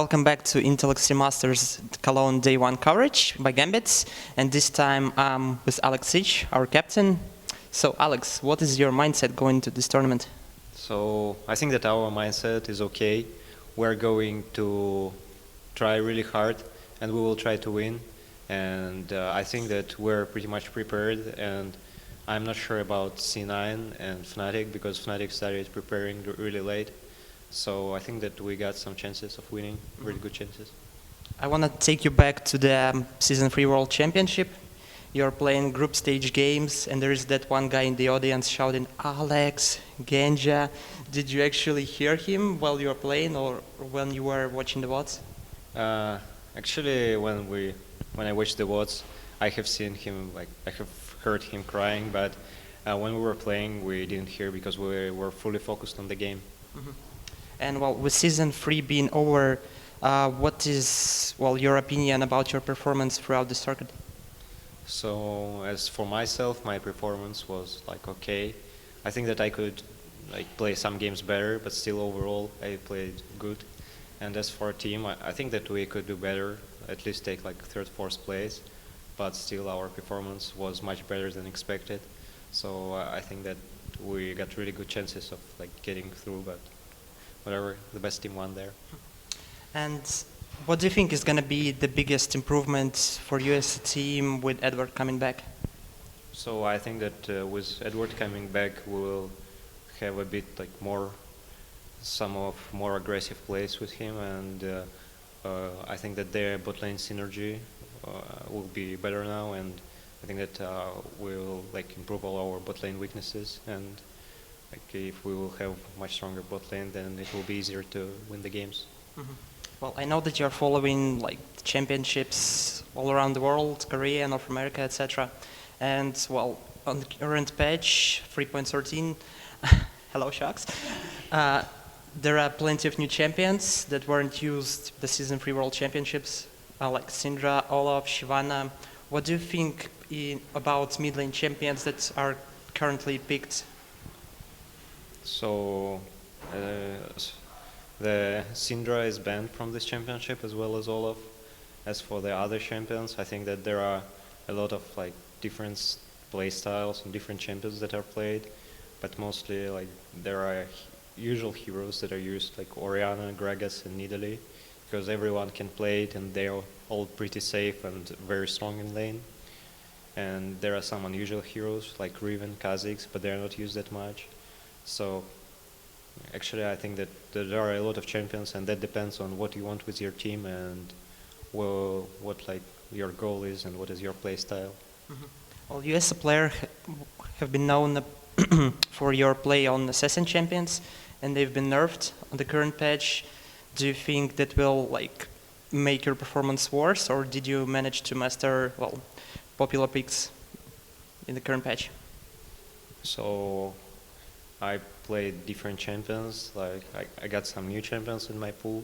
welcome back to Intel Extreme Masters Cologne Day 1 coverage by Gambit. And this time I'm with Alex Sich, our captain. So Alex, what is your mindset going into this tournament? So I think that our mindset is okay. We're going to try really hard and we will try to win. And I think that we're pretty much prepared. And I'm not sure about C9 and Fnatic because Fnatic started preparing really late. So I think that we got some chances of winning, really good chances. I want to take you back to the Season 3 World Championship. You're playing group stage games and there is that one guy in the audience shouting, Alex, Ganja. Did you actually hear him while you were playing or when you were watching the VODs? Actually, when I watched the VODs, I have seen him, I have heard him crying, but when we were playing, we didn't hear because we were fully focused on the game. Mm-hmm. And well, with Season 3 being over, what is your opinion about your performance throughout the circuit? So as for myself, my performance was okay. I think that I could play some games better, but still overall I played good. And as for a team, I think that we could do better, at least take third, fourth place, but still our performance was much better than expected. So I think that we got really good chances of getting through, but whatever, the best team won there. And what do you think is going to be the biggest improvement for you as a team with Edward coming back? So I think that with Edward coming back, we will have a bit some of more aggressive plays with him, and I think that their bot lane synergy will be better now, and I think that we will improve all our bot lane weaknesses, and if we will have much stronger bot lane, then it will be easier to win the games. Mm-hmm. Well, I know that you're following championships all around the world, Korea, North America, etc. And well, on the current patch 3.13, hello Sharks, there are plenty of new champions that weren't used the Season 3 World Championships, like Syndra, Olaf, Shyvana. What do you think about mid lane champions that are currently picked? So the Syndra is banned from this championship as well as Olaf. As for the other champions, I think that there are a lot of different play styles and different champions that are played, but mostly there are usual heroes that are used like Orianna, Gragas and Nidalee, because everyone can play it and they're all pretty safe and very strong in lane. And there are some unusual heroes like Riven, Kha'Zix, but they're not used that much. So actually I think that there are a lot of champions, and that depends on what you want with your team and what your goal is and what is your play style. Mm-hmm. Well, you as a player have been known for your play on Assassin champions, and they've been nerfed on the current patch. Do you think that will make your performance worse, or did you manage to master popular picks in the current patch? So I played different champions. I got some new champions in my pool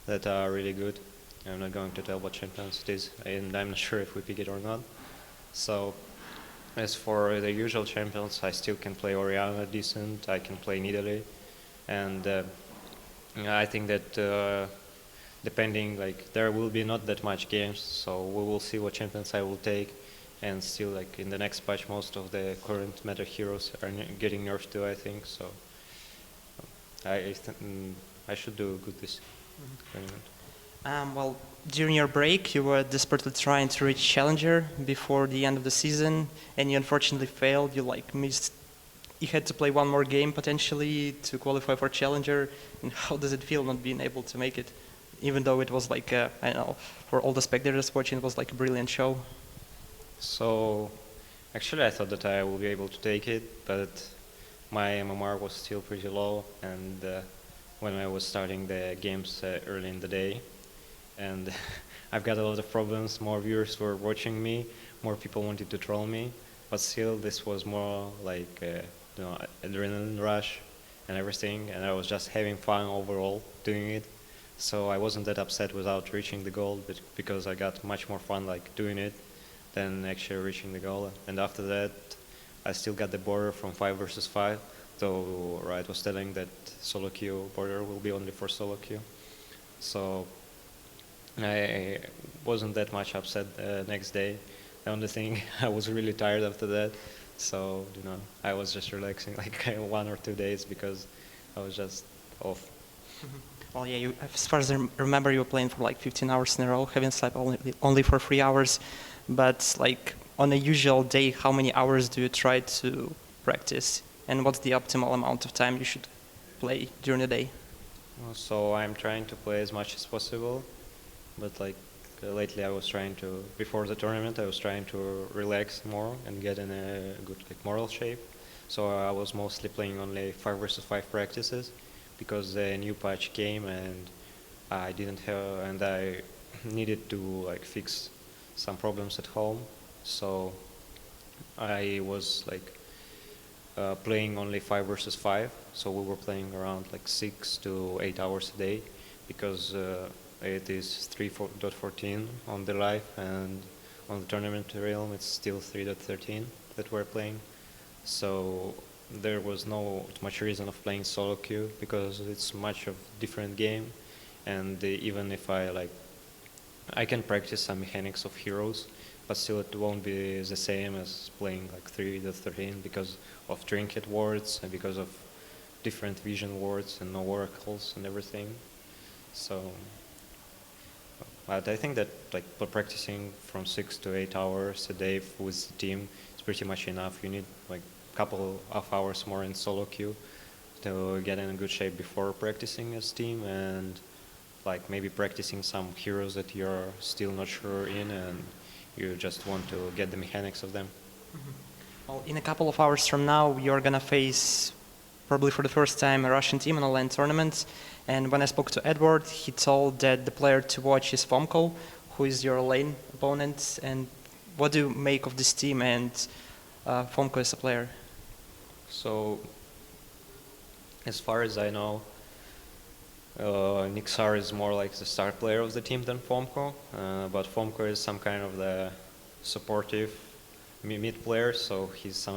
that are really good. I'm not going to tell what champions it is, and I'm not sure if we pick it or not. So as for the usual champions, I still can play Orianna decent. I can play Nidalee, and I think that depending, there will be not that much games, so we will see what champions I will take. And still, in the next patch, most of the current meta heroes are getting nerfed too, I think. So I should do good this tournament. Well, during your break, you were desperately trying to reach Challenger before the end of the season, and you unfortunately failed. You missed. You had to play one more game potentially to qualify for Challenger. And how does it feel not being able to make it, even though it was I don't know, for all the spectators watching, it was a brilliant show. So actually I thought that I will be able to take it, but my MMR was still pretty low, and when I was starting the games early in the day, and I've got a lot of problems. More viewers were watching me, more people wanted to troll me, but still this was more adrenaline rush and everything, and I was just having fun overall doing it. So I wasn't that upset without reaching the goal, but because I got much more fun doing it than actually reaching the goal. And after that, I still got the border from 5 versus 5, though Riot was telling that solo queue border will be only for solo queue. So I wasn't that much upset the next day. The only thing, I was really tired after that. So, I was just relaxing like 1 or 2 days because I was just off. Well, yeah, as far as I remember, you were playing for like 15 hours in a row, having slept only for 3 hours. But like on a usual day, how many hours do you try to practice? And what's the optimal amount of time you should play during the day? So I'm trying to play as much as possible, but lately I was trying to, before the tournament, I was trying to relax more and get in a good moral shape. So I was mostly playing only 5 versus 5 practices because the new patch came and I didn't have, and I needed to fix some problems at home. So I was playing only 5 versus 5. So we were playing around 6 to 8 hours a day because it is 3.14 on the live, and on the tournament realm it's still 3.13 that we're playing. So there was no much reason of playing solo queue because it's much of different game, and even if I can practice some mechanics of heroes, but still it won't be the same as playing 3.13 because of trinket wards and because of different vision wards and no oracles and everything. So, but I think that practicing from 6 to 8 hours a day with the team is pretty much enough. You need couple of hours more in solo queue to get in a good shape before practicing as team, and maybe practicing some heroes that you're still not sure in and you just want to get the mechanics of them. Well, in a couple of hours from now, you're gonna face probably for the first time a Russian team in a LAN tournament. And when I spoke to Edward, he told that the player to watch is Fomko, who is your lane opponent. And what do you make of this team and Fomko as a player? So, as far as I know, Nixar is more like the star player of the team than Fomko, but Fomko is some kind of the supportive mid player, so he's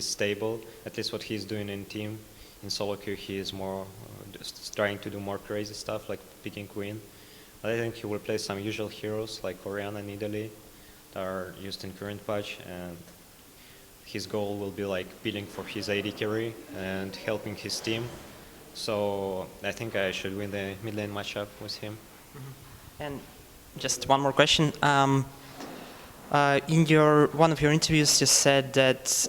stable. At least what he's doing in team. In solo queue, he is more just trying to do more crazy stuff like picking queen. But I think he will play some usual heroes like Orianna and Nidalee that are used in current patch, and his goal will be bidding for his AD carry and helping his team. So I think I should win the mid lane matchup with him. And just one more question. In one of your interviews, you said that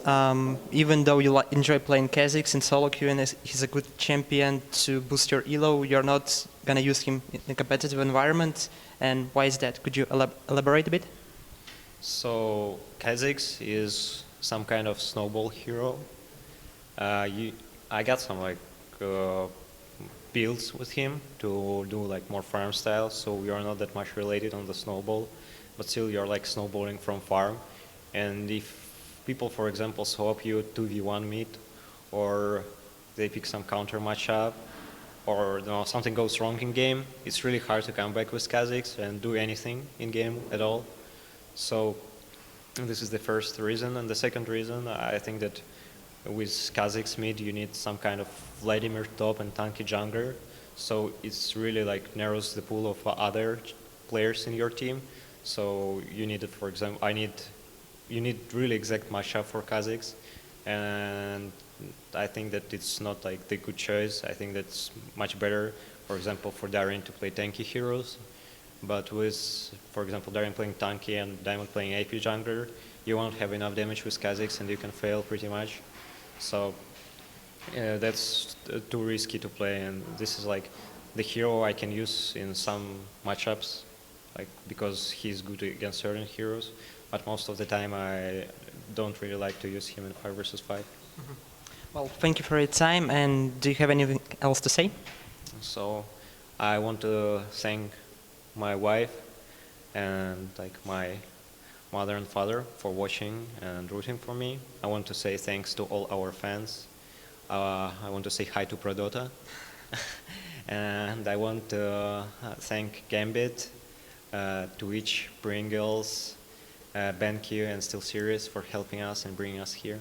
even though you enjoy playing Kha'Zix in solo queue and he's a good champion to boost your elo, you're not gonna use him in a competitive environment. And why is that? Could you elaborate a bit? So Kha'Zix is some kind of snowball hero. I got some builds with him to do more farm style, so we are not that much related on the snowball, but still you're snowballing from farm. And if people, for example, swap you 2v1 mid, or they pick some counter matchup, or something goes wrong in game, it's really hard to come back with Kha'Zix and do anything in game at all. So this is the first reason. And the second reason, I think that with Kha'Zix mid you need some kind of Vladimir top and tanky jungler, so it's really narrows the pool of other players in your team. So you need, for example, you need really exact matchup for Kha'Zix, and I think that it's not the good choice. I think that's much better, for example, for Darien to play tanky heroes. But with, for example, Darien playing tanky and Diamond playing AP jungler, you won't have enough damage with Kha'Zix and you can fail pretty much. So that's too risky to play, and this is the hero I can use in some matchups, because he's good against certain heroes, but most of the time I don't really like to use him in 5 versus 5. Well, thank you for your time, and do you have anything else to say? So I want to thank my wife and my mother and father for watching and rooting for me. I want to say thanks to all our fans. I want to say hi to Prodota. And I want to thank Gambit, Twitch, Pringles, BenQ, and Still Serious for helping us and bringing us here.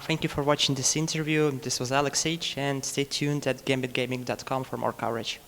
Thank you for watching this interview. This was Alex H, and stay tuned at gambitgaming.com for more coverage.